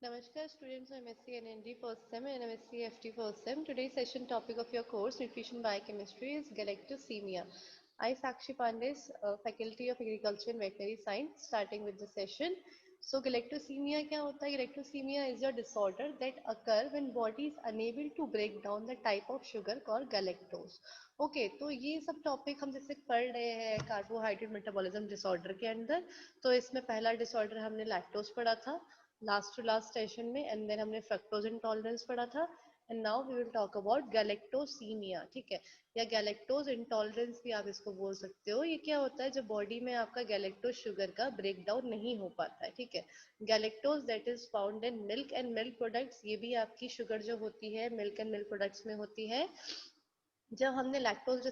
Namaskar students of MSc NND first sem and MSc FT first sem. Today's session topic of your course Nutrition Biochemistry is galactosemia. I Sakshi Pandey, Faculty of Agriculture and Veterinary Science, starting with the session. So galactosemia क्या होता है? Galactosemia is a disorder that occur when body is unable to break down the type of sugar called galactose. Okay तो ये सब topic हम जैसे पढ़ रहे हैं कार्बोहाइड्रेट मेटाबॉलिज्म डिसऑर्डर के अंदर. तो इसमें पहला डिसऑर्डर हमने लैक्टोज पढ़ा था लास्ट टू लास्ट सेशन में, एंड देन हमने फ्रक्टोज इंटॉलरेंस पढ़ा था, and now we will talk about galactosemia. ठीक है, या गैलेक्टोज इंटॉलरेंस भी आप इसको बोल सकते हो. ये क्या होता है जब बॉडी में आपका गैलेक्टोज शुगर का ब्रेक डाउन नहीं हो पाता है. ठीक है, galactose that is found in milk and milk products, ये भी आपकी शुगर जो होती है मिल्क एंड मिल्क प्रोडक्ट्स में होती है. जब हमने लैक्टोज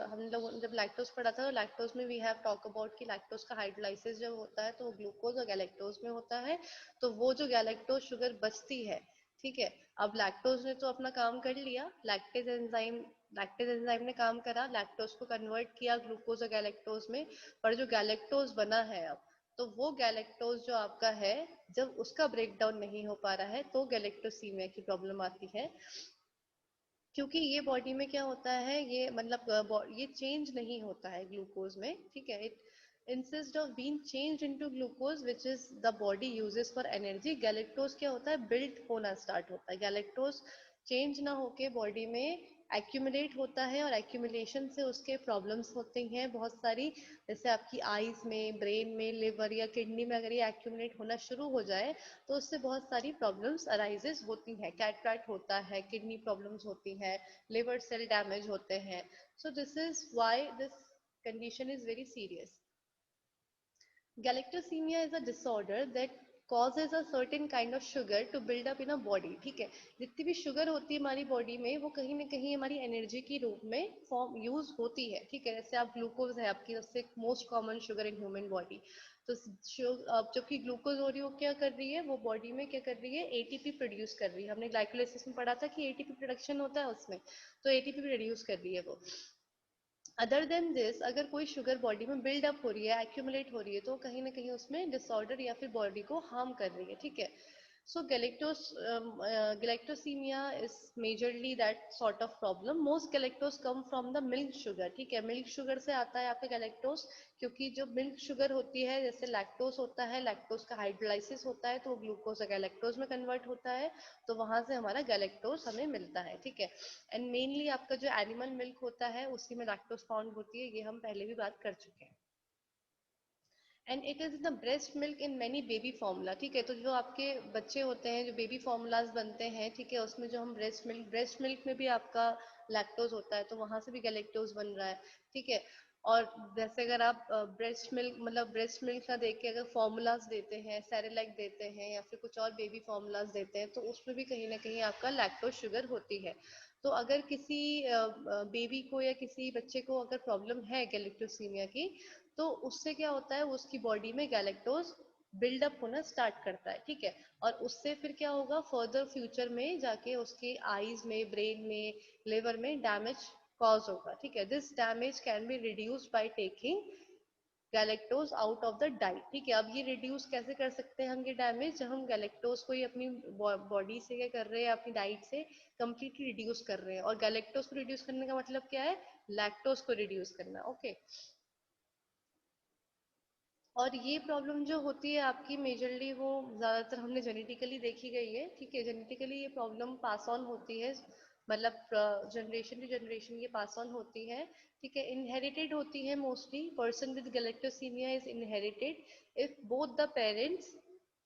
हम लोग जब लैक्टोज पढ़ा था तो लैक्टोज में वी हैव टॉक अबाउट कि लैक्टोज का हाइड्रोलाइसिस जब होता है तो वो ग्लूकोज और गैलेक्टोज में होता है. तो वो जो गैलेक्टोज शुगर बचती है, ठीक है, अब लैक्टोज ने तो अपना काम कर लिया, लैक्टेज एंजाइम ने काम करा, लैक्टोज को कन्वर्ट किया ग्लूकोज और गैलेक्टोज में. पर जो गैलेक्टोज बना है अब, तो वो गैलेक्टोज जो आपका है जब उसका ब्रेक डाउन नहीं हो पा रहा है तो गैलेक्टोसीमिया की प्रॉब्लम आती है. क्योंकि ये बॉडी में क्या होता है, ये मतलब ये चेंज नहीं होता है ग्लूकोज में. ठीक है, it insist of being changed into glucose which is the body uses for energy. Galactose क्या होता है, बिल्ट होना स्टार्ट होता है. गैलेक्टोज चेंज ना होके बॉडी में एक्यूमुलेट होता है, और एक्यूमुलेशन से उसके प्रॉब्लम्स होती हैं बहुत सारी. जैसे आपकी आईज में, ब्रेन में, लिवर या किडनी में अगर ये एक्यूमुलेट होना शुरू हो जाए तो उससे बहुत सारी प्रॉब्लम्स अराइजेस होती हैं. कैटरैक्ट होता है, किडनी प्रॉब्लम्स होती हैं, लिवर सेल डैमेज होते हैं. So this is why this condition is very serious. Galactosemia is a disorder that causes a certain kind of sugar to build up in a body. ठीक है, जितनी भी sugar होती है हमारी बॉडी में वो कहीं ना कहीं हमारी एनर्जी की रूप में फॉर्म यूज होती है. ठीक है, जैसे आप ग्लूकोज है आपकी सबसे most common sugar in human body. तो अब जबकि ग्लूकोज हो रही है वो क्या कर रही है, वो बॉडी में क्या कर रही है, एटीपी प्रोड्यूस कर रही है. हमने ग्लाइकोलाइसिस में पढ़ा था कि एटीपी प्रोडक्शन होता है उसमें, तो एटीपी प्रोड्यूस कर रही है वो. अदर देन दिस, अगर कोई शुगर बॉडी में बिल्डअप हो रही है, एक्यूमुलेट हो रही है, तो कहीं ना कहीं उसमें डिसऑर्डर या फिर बॉडी को हार्म कर रही है. ठीक है, so galactosemia is majorly that sort of problem. Most galactose come from the milk sugar. ठीक है, मिल्क शुगर से आता है आपका गैलेक्टोज, क्योंकि जो मिल्क शुगर होती है जैसे लैक्टोज होता है, लैक्टोज का हाइड्रोलाइसिस होता है तो वो ग्लूकोज और गैलेक्टोज में कन्वर्ट होता है, तो वहां से हमारा गैलेक्टोज हमें मिलता है. ठीक है, एंड मेनली आपका जो एनिमल मिल्क होता है उसी में लैक्टोज फाउंड होती है, ये हम पहले भी बात कर चुके हैं. And it is in the breast milk in many baby formula. ठीक है, तो जो आपके बच्चे होते हैं जो बेबी फॉर्मूलाज बनते हैं, ठीक है, उसमें जो हम ब्रेस्ट मिल्क में भी आपका लैक्टोज होता है, तो वहां से भी गैलेक्टोज बन रहा है. ठीक है, और जैसे अगर आप ब्रेस्ट मिल्क ना देके अगर फॉर्मूलाज देते हैं, सेरेलैक देते हैं या फिर कुछ और बेबी फॉर्मूलाज देते हैं, तो उसमें भी कहीं ना कहीं आपका लैक्टोज शुगर होती है. तो अगर किसी बेबी को या किसी बच्चे को अगर प्रॉब्लम है गैलेक्टोसीमिया की, तो उससे क्या होता है, उसकी बॉडी में गैलेक्टोज बिल्डअप होना स्टार्ट करता है. ठीक है, और उससे फिर क्या होगा, फर्दर फ्यूचर में जाके उसके आईज में, ब्रेन में, लिवर में डैमेज कॉज होगा. ठीक है, this damage can be reduced by taking galactose out of the diet. ठीक है, अब ये रिड्यूस कैसे कर सकते हैं हम ये डैमेज, जब हम गैलेक्टोज को ही अपनी बॉडी से क्या कर रहे हैं, अपनी डाइट से कंप्लीटली रिड्यूस कर रहे हैं. और गैलेक्टोज को रिड्यूस करने का मतलब क्या है, लैक्टोज को रिड्यूस करना. ओके, और ये प्रॉब्लम जो होती है आपकी मेजरली वो ज्यादातर हमने जेनेटिकली देखी गई है. ठीक है, जेनेटिकली ये प्रॉब्लम पास ऑन होती है, मतलब जनरेशन टू जनरेशन ये पास ऑन होती है. ठीक है, इनहेरिटेड होती है mostly. Person with galactosaemia is inherited if both the parents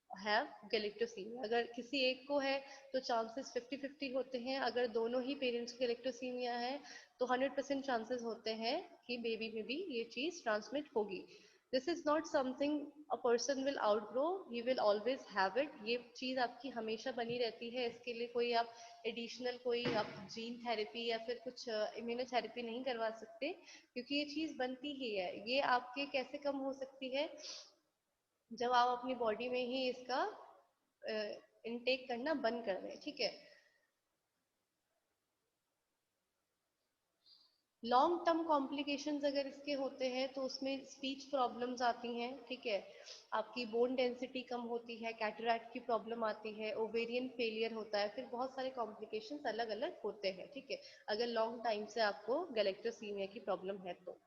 have galactosaemia. अगर किसी एक को है तो चांसेस 50-50 होते हैं. अगर दोनों ही पेरेंट्स को गैलेक्टोसीमिया है तो 100% चांसेस होते हैं कि बेबी में भी ये चीज ट्रांसमिट होगी. This is not something a person will outgrow, he will always have it. ये चीज आपकी हमेशा बनी रहती है. इसके लिए कोई आप एडिशनल कोई आप जीन थेरेपी या फिर कुछ इम्यूनोथेरेपी नहीं करवा सकते, क्योंकि ये चीज बनती ही है. ये आपके कैसे कम हो सकती है, जब आप अपनी बॉडी में ही इसका इनटेक करना बंद कर दें. ठीक है, लॉन्ग टर्म कॉम्प्लिकेशंस अगर इसके होते हैं तो उसमें स्पीच प्रॉब्लम्स आती हैं, ठीक है, आपकी बोन डेंसिटी कम होती है, कैटरैक्ट की प्रॉब्लम आती है, ओवेरियन फेलियर होता है, फिर बहुत सारे कॉम्प्लिकेशंस अलग अलग होते हैं, ठीक है, अगर लॉन्ग टाइम से आपको गैलेक्टोसीमिया की प्रॉब्लम है तो।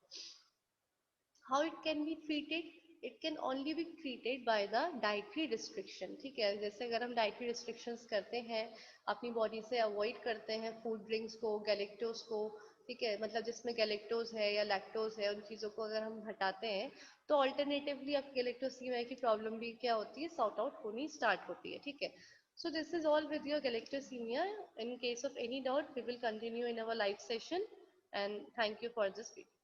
How it can be treated, it can only be treated by the dietary restriction, ठीक है, जैसे अगर हम डाइटरी रिस्ट्रिक्शंस करते हैं, अपनी बॉडी से अवॉइड करते हैं फूड ड्रिंक्स को, गैलेक्टोज को, ठीक है, मतलब जिसमें गैलेक्टोज है या लैक्टोज है, उन चीज़ों को अगर हम हटाते हैं तो ऑल्टरनेटिवली आपकी गैलेक्टोसीमिया की प्रॉब्लम भी क्या होती है, सॉर्ट आउट होनी स्टार्ट होती है, ठीक है। So this is all with your galactosemia. In case of any doubt, we will continue in our live session. And thank you for this video.